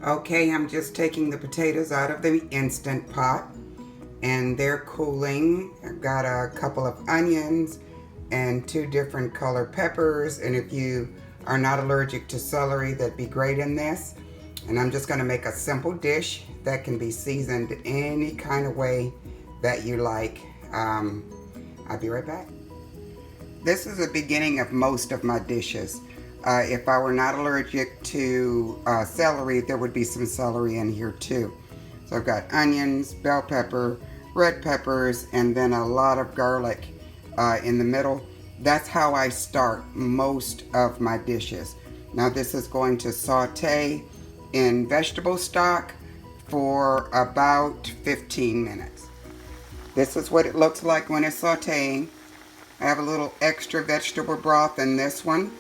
Okay, I'm just taking the potatoes out of the Instant Pot and they're cooling. I've got a couple of onions and 2 different color peppers, and if you are not allergic to celery, that'd be great in this. And I'm just going to make a simple dish that can be seasoned any kind of way that you like. I'll be right back. This is the beginning of most of my dishes. If I were not allergic to celery, there would be some celery in here too. So I've got onions, bell pepper, red peppers, and then a lot of garlic in the middle. That's how I start most of my dishes. Now this is going to saute in vegetable stock for about 15 minutes. This is what it looks like when it's sauteing. I have a little extra vegetable broth in this one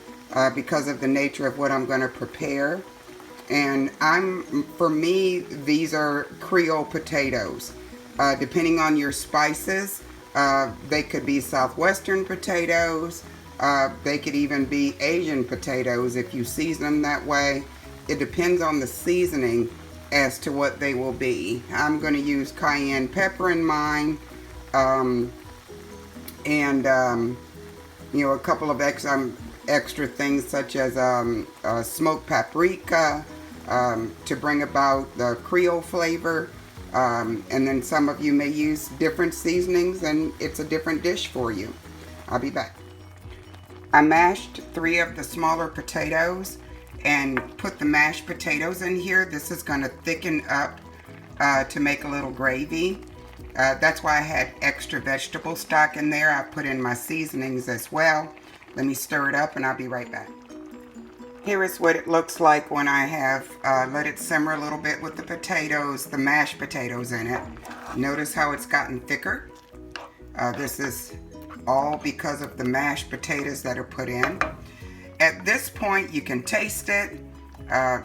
because of the nature of what I'm going to prepare. And for me, these are Creole potatoes. Depending on your spices, they could be Southwestern potatoes. They could even be Asian potatoes if you season them that way. It depends on the seasoning as to what they will be. I'm going to use cayenne pepper in mine. A couple of extra things such as smoked paprika to bring about the Creole flavor. And then some of you may use different seasonings and it's a different dish for you. I'll be back. I mashed 3 of the smaller potatoes and put the mashed potatoes in here. This is going to thicken up to make a little gravy. That's why I had extra vegetable stock in there. I put in my seasonings as well. Let me stir it up and I'll be right back. Here is what it looks like when I have let it simmer a little bit with the potatoes, the mashed potatoes in it. Notice how it's gotten thicker. This is all because of the mashed potatoes that are put in. At this point, you can taste it,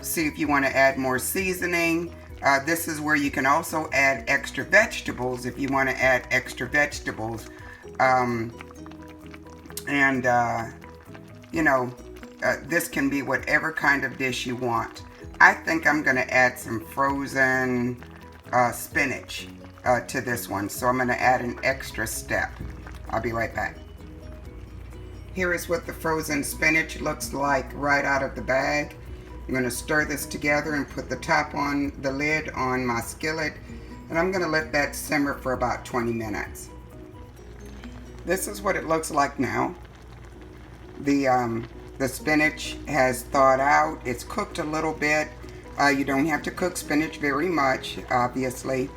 see if you want to add more seasoning. This is where you can also add extra vegetables if you want to add extra vegetables. This can be whatever kind of dish you want. I think I'm going to add some frozen spinach to this one, so I'm going to add an extra step. I'll be right back. Here is what the frozen spinach looks like right out of the bag. I'm going to stir this together and put the lid on my skillet, and I'm going to let that simmer for about 20 minutes. This is what it looks like now. The spinach has thawed out. It's cooked a little bit. You don't have to cook spinach very much, obviously.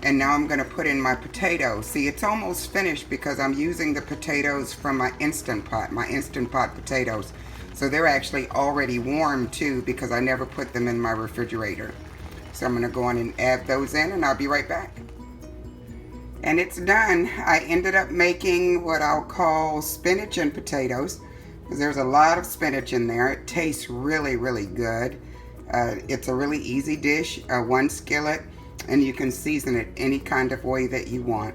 And now I'm going to put in my potatoes. See, it's almost finished because I'm using the potatoes from my Instant Pot potatoes. So they're actually already warm too because I never put them in my refrigerator. So I'm going to go on and add those in and I'll be right back. And it's done. I ended up making what I'll call spinach and potatoes because there's a lot of spinach in there. It tastes really, really good. It's a really easy dish, one skillet, and you can season it any kind of way that you want.